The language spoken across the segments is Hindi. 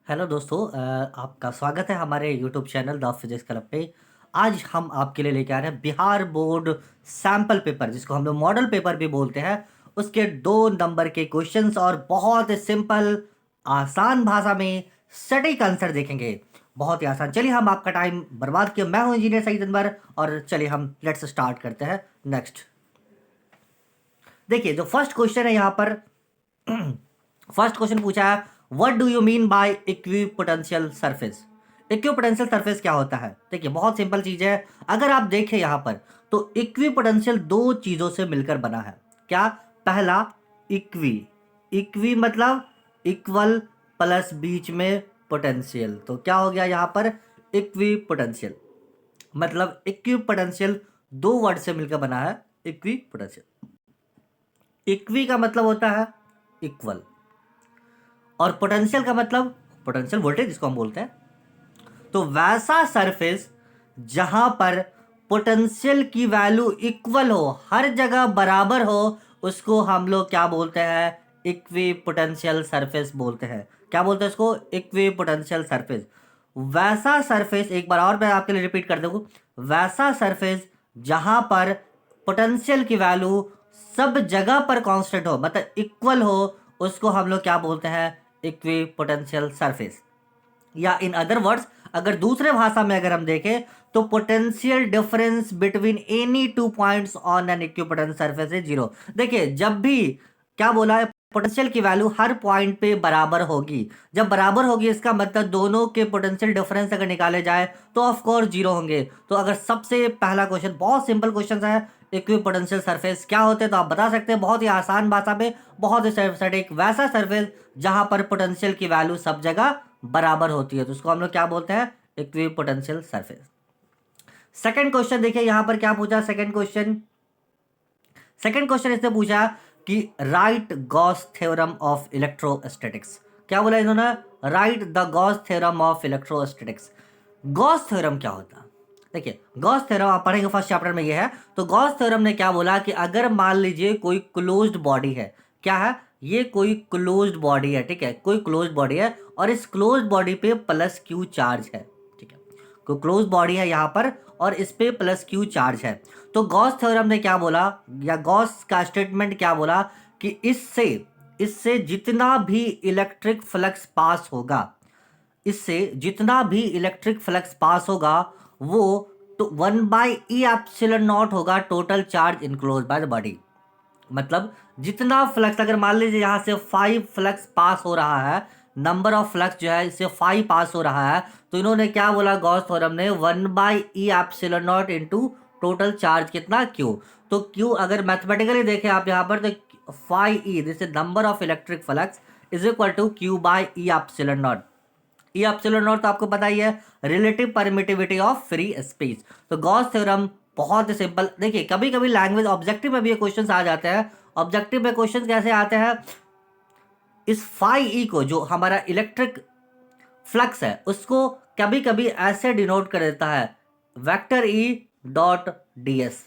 हेलो दोस्तों, आपका स्वागत है हमारे YouTube channel the physics club पे। आज हम आपके लिए लेके आ रहे हैं बिहार बोर्ड सैम्पल पेपर, जिसको हम लोग मॉडल पेपर भी बोलते हैं। उसके 2 नंबर के क्वेश्चंस और बहुत सिंपल आसान भाषा में सटीक आंसर देखेंगे। बहुत ही आसान। चलिए, हम आपका टाइम बर्बाद किया। मैं हूं इंजीनियर सईद अनवर और चलिए हम लेट्स स्टार्ट करते हैं। नेक्स्ट देखिए, जो फर्स्ट क्वेश्चन है यहाँ पर फर्स्ट क्वेश्चन पूछा है, what do you mean by equipotential surface. Equipotential surface क्या होता है? देखिए, बहुत सिंपल चीज है। अगर आप देखें यहाँ पर तो इक्विपोटेंशियल दो चीजों से मिलकर बना है। क्या? पहला, इक्वी। इक्वी मतलब इक्वल प्लस बीच में पोटेंशियल। तो क्या हो गया यहाँ पर? इक्विपोटेंशियल मतलब इक्विपोटेंशियल दो वर्ड से मिलकर बना है इक्विपोटेंशियल। इक्वी का मतलब होता है इक्वल, और पोटेंशियल का मतलब पोटेंशियल वोल्टेज, जिसको हम बोलते हैं। तो वैसा सरफेस जहां पर पोटेंशियल की वैल्यू इक्वल हो, हर जगह बराबर हो, उसको हम लोग क्या बोलते हैं? इक्वी पोटेंशियल सरफेस बोलते हैं। क्या बोलते हैं इसको? Equi potential surface. वैसा सरफेस, एक बार और मैं आपके लिए रिपीट कर दूं, वैसा सरफेस जहां पर पोटेंशियल की वैल्यू सब जगह पर कांस्टेंट हो, मतलब इक्वल हो, उसको हम लोग क्या बोलते हैं? Equi potential surface. या इन अदर वर्ड्स, अगर दूसरे भाषा में अगर हम देखें तो potential difference between any two points on an equipotent surface is zero. देखिए, जब भी क्या बोला है, पोटेंशियल की वैल्यू हर पॉइंट पे बराबर होगी। जब बराबर होगी इसका मतलब दोनों के पोटेंशियल डिफरेंस अगर निकाले जाए तो ऑफ कोर्स जीरो होंगे। तो अगर सबसे पहला क्वेश्चन, बहुत सिंपल क्वेश्चन है, इक्विपोटेंशियल सरफेस क्या होते हैं, तो आप बता सकते हैं बहुत ही आसान भाषा में, बहुत ही सटीक। वैसा सरफेस जहां पर पोटेंशियल की वैल्यू सब जगह बराबर होती है, तो उसको हम लोग क्या बोलते हैं? Equipotential surface. सेकंड क्वेश्चन देखिए, यहां पर क्या पूछा? सेकंड क्वेश्चन इसने पूछा कि right Gauss theorem of electrostatics. क्या बोला इन्होंने? Right the Gauss theorem of electrostatics. Gauss theorem क्या होता है? देखिए, गॉस थ्योरम आप पढ़ेंगे फर्स्ट चैप्टर में, ये है। तो गॉस थ्योरम ने क्या बोला कि अगर मान लीजिए कोई क्लोज्ड बॉडी है, क्या है ये? कोई क्लोज्ड बॉडी है, ठीक है, कोई क्लोज्ड बॉडी है, और इस क्लोज्ड बॉडी पे प्लस क्यू चार्ज है, ठीक है, कोई क्लोज्ड बॉडी है यहां पर और इस पे प्लस क्यू चार्ज है। तो गॉस थ्योरम ने क्या बोला, या गॉस का स्टेटमेंट क्या बोला कि इससे इससे जितना भी इलेक्ट्रिक फ्लक्स पास होगा, इससे जितना भी इलेक्ट्रिक फ्लक्स पास होगा, वो तो 1/E∁0 होगा total charge enclose by the body. मतलब जितना फ्लक्स, अगर मान लीजिए यहां से 5 फ्लक्स पास हो रहा है, नंबर ऑफ फ्लक्स जो है इससे 5 पास हो रहा है, तो इन्होंने क्या बोला गॉस थ्योरम ने? 1/E∁0 इंटू टोटल चार्ज कितना? क्यू। तो क्यू अगर मैथमेटिकली देखें आप यहां पर, तो 5E, this is number of electric flux, is equal to Q/E∁0। E∁0 तो आपको पता ही है, relative permittivity of free space. तो गॉस थ्योरम बहुत ही सिंपल। देखिए, कभी कभी लैंग्वेज ऑब्जेक्टिव में भी ये क्वेश्चंस आ जाते हैं। ऑब्जेक्टिव में क्वेश्चंस कैसे आते हैं? इस फाई ई को, जो हमारा इलेक्ट्रिक फ्लक्स है, उसको कभी कभी ऐसे डिनोट कर देता है, vector E dot D S,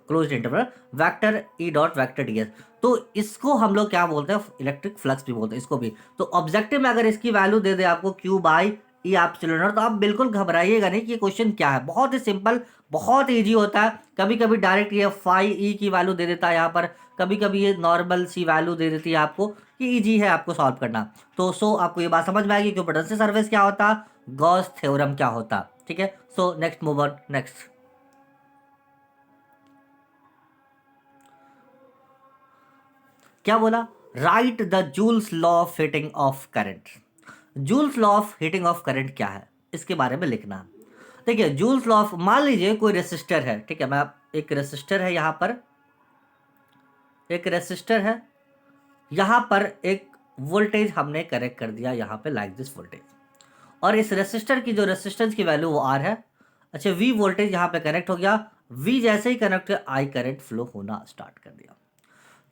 close interval, vector E dot vector D S. तो इसको हम लोग क्या बोलते हैं? इलेक्ट्रिक फ्लक्स भी बोलते हैं इसको भी। तो ऑब्जेक्टिव में अगर इसकी वैल्यू दे दे आपको Q/E∁0, तो आप बिल्कुल घबराइएगा नहीं कि ये क्वेश्चन क्या है। बहुत ही सिंपल, बहुत इजी होता है। कभी कभी डायरेक्ट ये फाई ई की वैल्यू दे देता है यहाँ पर, कभी कभी ये नॉर्मल सी वैल्यू दे देती है आपको, कि इजी है आपको सॉल्व करना। तो सो आपको ये बात समझ में आएगी कि पोटेंशियल सरफेस क्या होता, गॉस थ्योरम क्या होता, ठीक है। So next, move on next. क्या बोला? Right the joules law of heating of current. Joules law of heating of current क्या है, इसके बारे में लिखना। देखिए, जूल्स लॉ ऑफ, मान लीजिए कोई रेसिस्टर है, ठीक है, मैं एक रेसिस्टर है यहां पर, एक रेसिस्टर है, यहां पर एक वोल्टेज हमने कनेक्ट कर दिया यहां पे, लाइक दिस वोल्टेज, और इस रेसिस्टर की जो रेसिस्टेंस की वैल्यू वो आर है। अच्छा, वी वोल्टेज यहां पे कनेक्ट हो गया, वी जैसे ही कनेक्ट हुआ आई करंट फ्लो होना स्टार्ट कर दिया।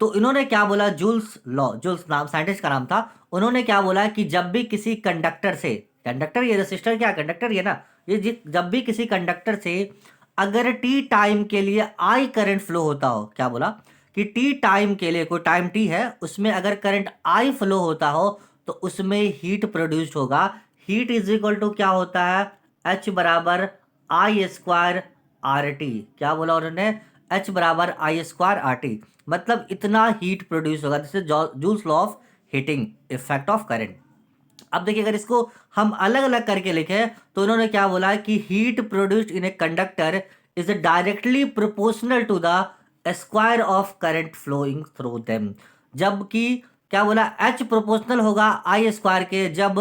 तो इन्होंने क्या बोला? जूल्स लॉ, जूल्स नाम साइंटिस्ट का नाम था, उन्होंने क्या बोला कि जब भी किसी कंडक्टर से, कंडक्टर ये रेसिस्टर क्या, कंडक्टर ये ना, ये जब भी किसी कंडक्टर से अगर टी टाइम के लिए आई करंट फ्लो होता हो, क्या बोला कि टी टाइम के लिए, कोई टाइम टी है, उसमें अगर करंट आई फ्लो होता हो, तो उसमें हीट प्रोड्यूस्ड होगा। हीट इज इक्वल टू क्या होता है, H बराबर आई स्क्वायर आर टी। क्या बोला उन्होंने, H बराबर आई स्क्वायर आर टी, मतलब इतना हीट प्रोड्यूस होगा। This is joules law of heating effect of current. अब देखिए अगर इसको हम अलग अलग करके लिखें तो उन्होंने क्या बोला है कि heat produced in a conductor is directly proportional to the square of current flowing through them. जबकि क्या बोला, एच प्रोपोर्शनल होगा आई स्क्वायर के जब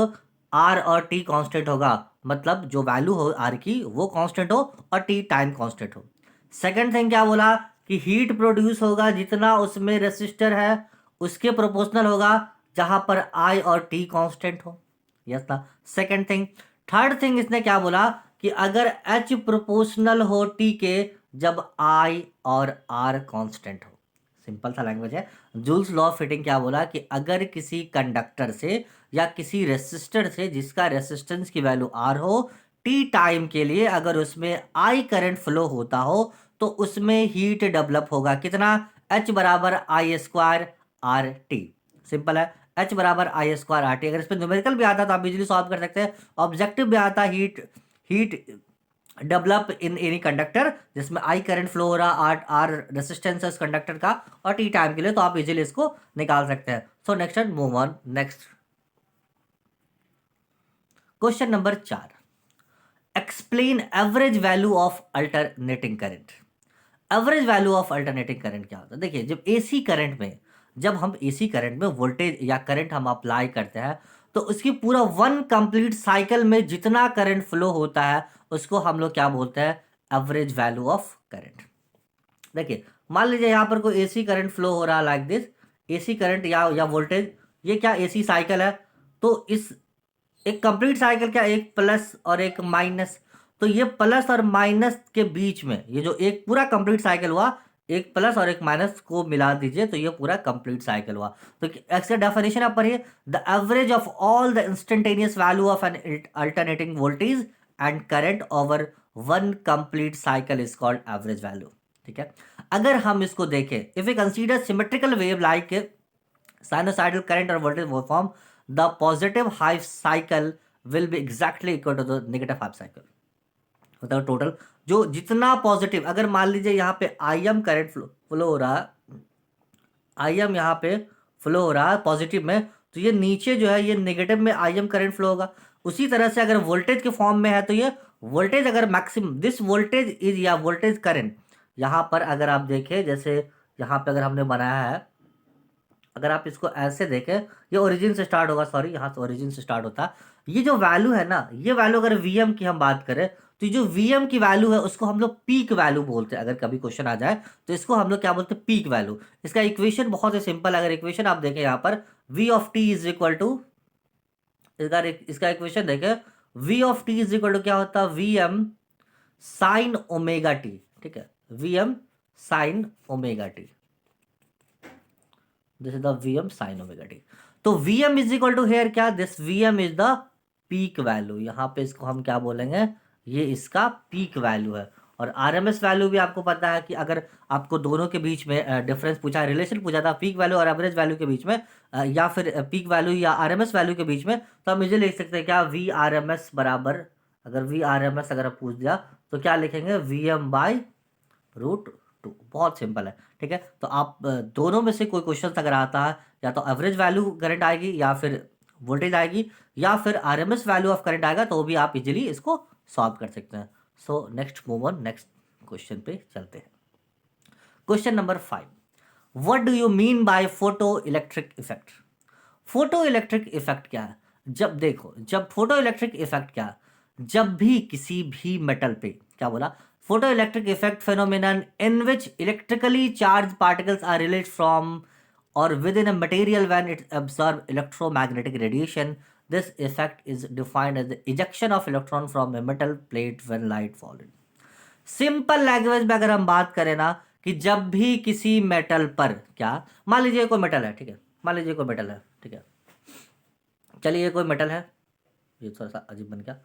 आर और टी कांस्टेंट होगा, मतलब जो वैल्यू हो आर की वो कांस्टेंट हो और टी टाइम कांस्टेंट हो। सेकंड थिंग क्या बोला कि हीट प्रोड्यूस होगा जितना उसमें रेसिस्टर है उसके प्रोपोर्शनल होगा जहां पर आई और टी कांस्टेंट हो। यस ना, सेकंड थिंग। थर्ड थिंग इसने क्या बोला कि अगर एच प्रोपोर्शनल हो टी के जब आई और आर कांस्टेंट हो। सिंपल सा लैंग्वेज है। जूल्स लॉ ऑफ हीटिंग क्या बोला कि अगर किसी कंडक्टर से या किसी रेसिस्टर से जिसका रेसिस्टेंस की वैल्यू आर हो, टी टाइम के लिए अगर उसमें आई करंट फ्लो होता हो तो उसमें हीट डेवलप होगा कितना, एच बराबर आई स्क्वायर आर टी। सिंपल है, एच बराबर आई स्क्वायर आर टी। अगर इस पर न्यूमेरिकल भी आता तो आप इजीली सॉल्व कर सकते हैं। ऑब्जेक्टिव भी आता, heat heat develop in any conductor जिसमें आई करंट फ्लो हो रहा, आर आर रेसिस्टेंस है उस कंडक्टर का और टी टाइम के लिए, तो आप इजीली इसको निकाल सकते हैं। So next and move on next question number 4। Explain average value of alternating current. Average value of alternating current क्या होता है? देखिए जब एसी करंट में, जब हम एसी करंट में वोल्टेज या करंट हम अप्लाई करते हैं तो उसकी पूरा वन कंप्लीट साइकिल में जितना करंट फ्लो होता है उसको हम लोग क्या बोलते हैं, एवरेज वैल्यू ऑफ करंट। देखिए मान लीजिए यहाँ पर कोई एसी करंट फ्लो हो रहा है लाइक दिस, एसी करंट या वोल्टेज, ये क्या एसी साइकिल है, तो इस एक कंप्लीट साइकिल क्या, एक प्लस और एक माइनस, तो ये प्लस और माइनस के बीच में ये जो एक पूरा कंप्लीट साइकिल हुआ, एक प्लस और एक माइनस को मिला दीजिए तो ये पूरा कंप्लीट साइकिल हुआ। तो एक्स्ट्रा डेफिनेशन आप पढ़िए, the average of all the instantaneous value of an alternating voltage and current over one complete cycle is called average value. ठीक है, अगर हम इसको देखें, if we consider symmetrical wave like sinusoidal current और voltage form, the positive half cycle will be exactly equal to the negative half cycle। मतलब टोटल जो जितना पॉजिटिव, अगर मान लीजिए यहाँ पे आई एम करंट फ्लो हो रहा है, आई एम यहाँ पे फ्लो हो रहा है पॉजिटिव में, तो ये नीचे जो है ये नेगेटिव में आई एम करंट फ्लो होगा। उसी तरह से अगर वोल्टेज के फॉर्म में है तो ये वोल्टेज अगर मैक्सिमम दिस वोल्टेज इज या वोल्टेज करंट, यहाँ पर अगर आप देखें जैसे यहाँ पे अगर हमने बनाया है, अगर आप इसको ऐसे देखें, ये ओरिजिन से स्टार्ट होगा, सॉरी यहाँ से ओरिजिन से स्टार्ट होता है। ये जो वैल्यू है ना, ये वैल्यू अगर वीएम की हम बात करें तो जो वीएम की वैल्यू है उसको हम लोग पीक वैल्यू बोलते हैं। अगर कभी क्वेश्चन आ जाए तो इसको हम लोग क्या बोलते हैं, पीक वैल्यू। इसका इक्वेशन बहुत ही सिंपल, अगर इक्वेशन आप देखें यहाँ पर V of T is equal to, इसका इक्वेशन देखें, V of T is equal to क्या होता है, V M sine omega T. ठीक है, V M sine omega T, this is the Vm sin omega T. तो Vm is equal to here क्या, this Vm is the peak value. यहाँ पे इसको हम क्या बोलेंगे, ये इसका पीक वैल्यू है। और आरएमएस वैल्यू भी आपको पता है कि अगर आपको दोनों के बीच में डिफरेंस पूछा, रिलेशन पूछा था पीक वैल्यू और एवरेज वैल्यू के बीच में, या फिर पीक वैल्यू या आरएमएस वैल्यू के बीच में, तो हम इसे लिख सकते हैं क्या, वी आर एम एस बराबर, अगर वी आर एम एस अगर पूछ दिया तो क्या लिखेंगे, Vm बाई रूट टू। बहुत सिंपल है। ठीक है, तो आप दोनों में से कोई क्वेश्चन अगर आता है, या तो एवरेज वैल्यू करंट आएगी या फिर वोल्टेज आएगी या फिर आरएमएस वैल्यू ऑफ करंट आएगा, तो भी आप इजीली इसको सॉल्व कर सकते हैं। So next move on, next question पे चलते हैं। Question number 5, what do you mean by photo electric effect. Photo electric effect क्या है, जब देखो, जब फोटो इलेक्ट्रिक इफेक्ट क्या है, जब भी किसी भी मेटल पे, क्या बोला, photoelectric effect phenomenon in which electrically charged particles are released from or within a material when it absorbs electromagnetic radiation. This effect is defined as the ejection of electron from a metal plate when light falls in. Simple language में अगर हम बात करें ना, कि जब भी किसी मेटल पर, क्या मान लीजिए कोई मेटल है, ठीक है, मान लीजिए कोई मेटल है, ठीक है, चलिए ये कोई मेटल है, ये थोड़ा सा अजीब बन गया,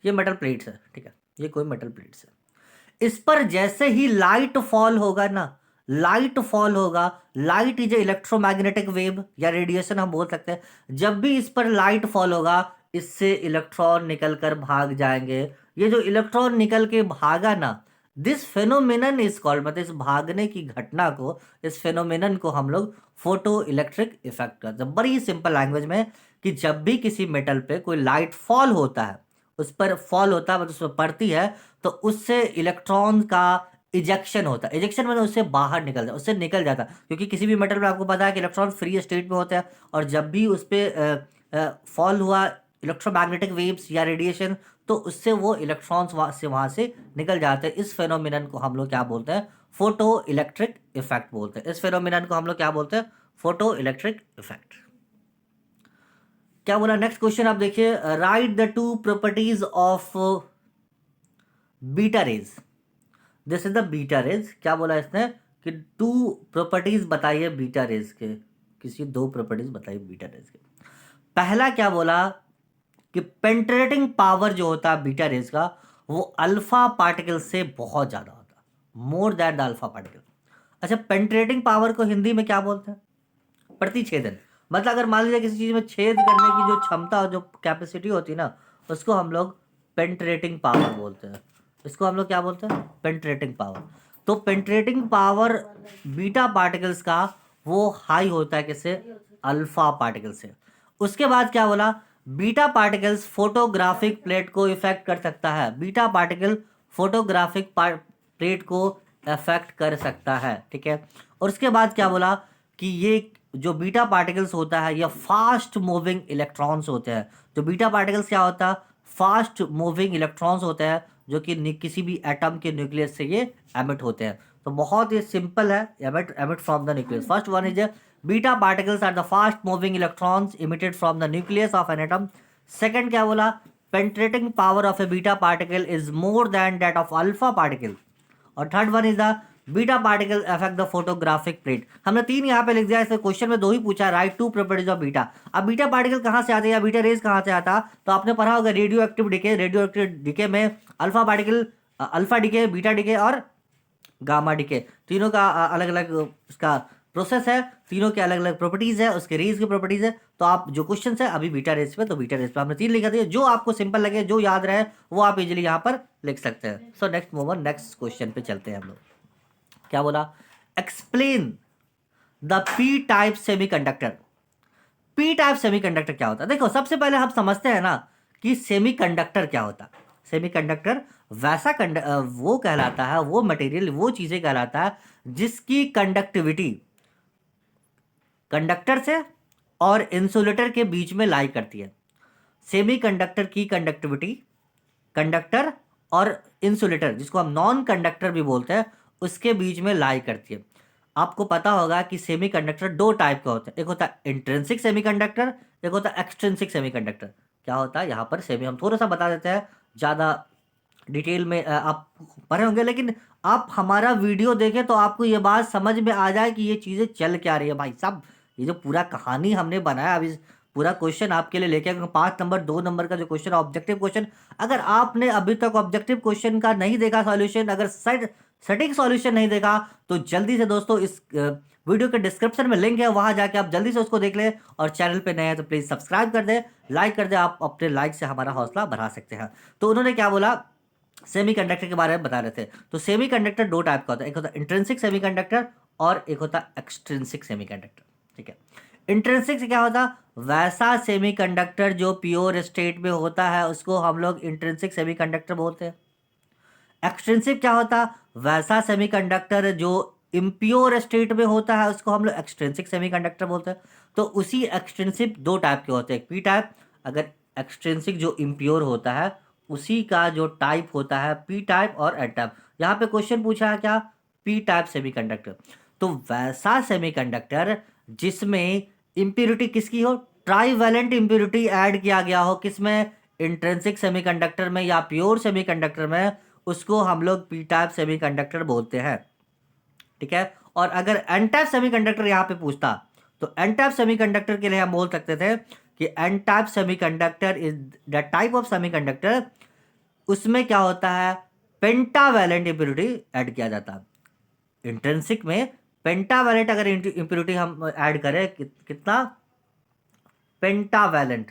ये मेटल प्लेट्स है, ठीक है, ये कोई मेटल प्लेट्स है। इस पर जैसे ही लाइट फॉल होगा ना, लाइट फॉल होगा, लाइट इज इलेक्ट्रोमैग्नेटिक वेव या रेडिएशन हम बोल सकते हैं, जब भी इस पर लाइट फॉल होगा इससे इलेक्ट्रॉन निकल कर भाग जाएंगे। ये जो इलेक्ट्रॉन निकल के भागा ना, दिस फेनोमेनन इज कॉल्ड, मतलब इस भागने की घटना को, इस फेनोमेनन को हम लोग फोटो इलेक्ट्रिक इफेक्ट कहते हैं। बड़ी सिंपल लैंग्वेज में, कि जब भी किसी मेटल पे कोई लाइट फॉल होता है, उस पर फॉल होता है मतलब उस पर पड़ती है, तो उससे इलेक्ट्रॉन का इजेक्शन होता है। इजेक्शन मतलब उससे बाहर निकल जाता, उससे निकल जाता है। क्योंकि किसी भी मेटल में आपको पता है कि इलेक्ट्रॉन फ्री स्टेट में होते हैं, और जब भी उस पर फॉल हुआ इलेक्ट्रोमैग्नेटिक वेव्स या रेडिएशन, तो उससे वो इलेक्ट्रॉन्स वहाँ से निकल जाते हैं। इस फेनोमिनन को हम लोग क्या बोलते हैं? फोटो इलेक्ट्रिक इफेक्ट बोलते हैं। इस फेनोमिनन को हम लोग क्या बोलते हैं? Photo electric effect. क्या बोला नेक्स्ट क्वेश्चन आप देखिए, right the two properties of beta raise. This is the beta raise. क्या बोला इसने कि टू प्रॉपर्टीज बताइए बीटा रेज के, किसी दो प्रॉपर्टीज बताइए बीटा रेज के। पहला क्या बोला कि पेंट्रेटिंग पावर जो होता है बीटा रेज का, वो अल्फा पार्टिकल से बहुत ज्यादा होता है, more that the alpha particle. अच्छा, पेंट्रेटिंग पावर को हिंदी में क्या बोलते हैं? प्रतिछेदन। मतलब अगर मान लीजिए किसी चीज में छेद करने की जो क्षमता और जो कैपेसिटी होती है ना, उसको हम लोग पेंट्रेटिंग पावर बोलते हैं। इसको हम लोग क्या बोलते हैं? Penetrating power. तो पेंट्रेटिंग पावर बीटा पार्टिकल्स का वो हाई होता है किससे? अल्फा पार्टिकल से। उसके बाद क्या बोला? बीटा पार्टिकल्स फोटोग्राफिक प्लेट को इफेक्ट कर सकता है। बीटा पार्टिकल फोटोग्राफिक प्लेट को इफेक्ट कर सकता है, ठीक है। और उसके बाद क्या बोला कि ये जो बीटा पार्टिकल्स होता है, ये फास्ट मूविंग इलेक्ट्रॉन्स होते हैं। जो बीटा पार्टिकल्स क्या होता है? फास्ट मूविंग इलेक्ट्रॉन्स होते हैं, जो कि किसी भी एटम के न्यूक्लियस से ये एमिट होते हैं। तो बहुत ही सिंपल है, emit emit from the nucleus. First one is beta particles are the fast moving electrons emitted from the nucleus of an atom. Second क्या बोला? Penetrating power of a beta particle is more than that of alpha particle. और third one is the beta particle affect the photographic plate. हमने तीन यहाँ पे लिख दिया, इसमें क्वेश्चन में दो ही पूछा, write two properties of beta. अब बीटा पार्टिकल कहाँ से आते हैं या बीटा रेज कहाँ से आता? तो आपने पढ़ा होगा radioactive decay. Radioactive decay में alpha particle, alpha decay, beta decay और गामा डिके, तीनों का अलग अलग उसका प्रोसेस है, तीनों के अलग अलग प्रॉपर्टीज है, उसके रेज की प्रॉपर्टीज है। तो आप जो क्वेश्चन है अभी बीटा रेज पे, तो बीटा रेज पे हमने तीन लिखा दिया। जो आपको सिंपल लगे, जो याद रहे, वो आप इजिली यहाँ पर लिख सकते हैं। So next move on, next question पे चलते हैं हम लोग। क्या बोला? Explain the P type semiconductor. P type semiconductor क्या होता है? देखो, सबसे पहले हम समझते हैं ना कि सेमीकंडक्टर क्या होता है। सेमीकंडक्टर वैसा वो कहलाता है, वो मटेरियल, वो चीजें कहलाता है जिसकी कंडक्टिविटी कंडक्टर से और इंसुलेटर के बीच में लाई करती है। सेमीकंडक्टर की कंडक्टिविटी कंडक्टर और इंसुलेटर, जिसको हम नॉन कंडक्टर भी बोलते हैं, उसके बीच में लाई करती है। आपको पता होगा कि सेमीकंडक्टर दो टाइप का होता है, एक होता है इंट्रिंसिक सेमीकंडक्टर, एक होता है एक्सट्रिंसिक सेमीकंडक्टर। क्या होता है यहाँ पर सेमी, हम थोड़ा सा बता देते हैं, ज़्यादा डिटेल में आप पढ़े होंगे, लेकिन आप हमारा वीडियो देखें तो आपको ये बात समझ में आ जाए कि ये चीज़ें चल क्या रही है। भाई साहब, ये जो पूरा कहानी हमने बनाया, अभी पूरा क्वेश्चन आपके लिए लेके 5 नंबर 2 नंबर का जो क्वेश्चन है ऑब्जेक्टिव क्वेश्चन, अगर आपने अभी तक ऑब्जेक्टिव क्वेश्चन का नहीं देखा सॉल्यूशन, अगर सटीक सॉल्यूशन नहीं देखा, तो जल्दी से दोस्तों इस वीडियो के डिस्क्रिप्शन में लिंक है, वहां जाके आप जल्दी से उसको देख लें। और चैनल पे नए हैं तो प्लीज सब्सक्राइब कर दें, लाइक कर दें। आप अपने लाइक से हमारा हौसला बढ़ा सकते हैं। तो उन्होंने क्या बोला, सेमीकंडक्टर के बारे में बता रहे थे। तो सेमीकंडक्टर दो टाइप का होता है, एक होता है इंट्रिंसिक सेमीकंडक्टर और एक होता है एक्सट्रिंसिक सेमीकंडक्टर, ठीक है। इंट्रिंसिक से क्या होता है? वैसा सेमीकंडक्टर जो प्योर स्टेट में होता है, उसको हम लोग इंट्रिंसिक सेमीकंडक्टर बोलते हैं। एक्सट्रिंसिक क्या होता? वैसा सेमीकंडक्टर जो इम्प्योर स्टेट में होता है, उसको हम लोग एक्सट्रिंसिक सेमीकंडक्टर बोलते हैं। तो उसी एक्सट्रिंसिक दो टाइप के होते हैं, पी टाइप। अगर एक्सट्रिंसिक जो इम्प्योर होता है, उसी का जो टाइप होता है पी टाइप और एन टाइप। यहाँ पे क्वेश्चन पूछा है क्या? P type semiconductor. तो वैसा सेमीकंडक्टर जिसमें इम्प्योरिटी किसकी हो? ट्राईवैलेंट इम्प्योरिटी ऐड किया गया हो, किसमें? इंट्रिंसिक सेमीकंडक्टर में या प्योर सेमीकंडक्टर में, उसको हम लोग पी टाइप सेमीकंडक्टर बोलते हैं, ठीक है। और अगर एन टाइप सेमीकंडक्टर यहाँ पे पूछता, तो एन टाइप सेमीकंडक्टर के लिए हम बोल सकते थे कि N type semiconductor is the type of semiconductor, उसमें क्या होता है? पेंटावैलेंट इंप्योरिटी ऐड किया जाता है। इंट्रिंसिक में पेंटावैलेंट अगर इंप्योरिटी हम ऐड करें, कितना? पेंटावैलेंट।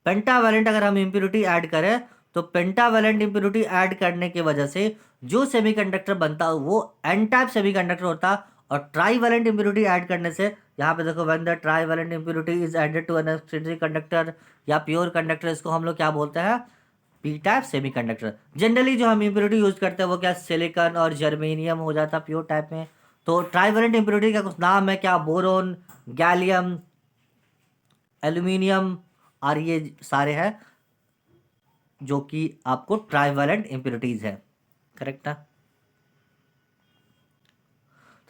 पेंटावैलेंट अगर हम इम्प्योरिटी ऐड करें तो पेंटावैलेंट इम्प्योरिटी ऐड करने की वजह से जो सेमीकंडक्टर बनता है वो एन टाइप सेमीकंडक्टर होता। और ट्राईवैलेंट इम्प्योरिटी ऐड करने से यहाँ पे देखो, when the trivalent impurity is added to an extrinsic conductor या प्योर कंडक्टर, इसको हम लोग क्या बोलते हैं, पी टाइप सेमीकंडक्टर। जनरली जो हम इम्प्योरिटी यूज करते हैं वो क्या, सिलिकॉन और जर्मेनियम हो जाता है प्योर टाइप में। तो ट्राईवैलेंट इम्प्योरिटी का कुछ नाम है क्या, बोरोन, गैलियम, एल्यूमिनियम, और ये सारे हैं जो कि आपको ट्राईवैलेंट इम्प्योरिटीज है। करेक्ट ना।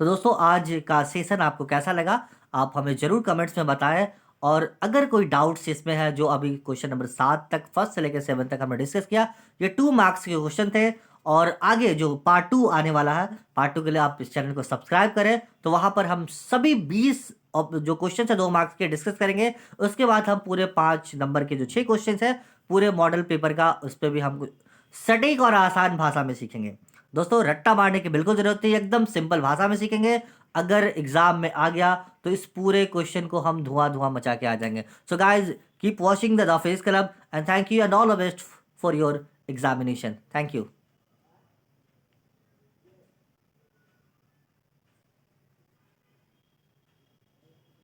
तो दोस्तों आज का सेशन आपको कैसा लगा, आप हमें जरूर कमेंट्स में बताएं। और अगर कोई डाउट्स इसमें है, जो अभी क्वेश्चन नंबर 7 तक, फर्स्ट से लेकर 7 तक हमने डिस्कस किया, ये 2 मार्क्स के क्वेश्चन थे। और आगे जो पार्ट 2 आने वाला है, पार्ट 2 के लिए आप इस चैनल को सब्सक्राइब करें, तो वहां पर हम सभी 20 जो क्वेश्चन है 2 मार्क्स के डिस्कस करेंगे। उसके बाद हम पूरे 5 नंबर के जो 6 क्वेश्चन है पूरे मॉडल पेपर का, उस पर भी हम सटीक और आसान भाषा में सीखेंगे। दोस्तों रट्टा मारने की बिल्कुल जरूरत नहीं, एकदम सिंपल भाषा में सीखेंगे। अगर एग्जाम में आ गया तो इस पूरे क्वेश्चन को हम धुआं धुआं मचा के आ जाएंगे। So guys keep watching the physics club and thank you and all the best for your examination. Thank you.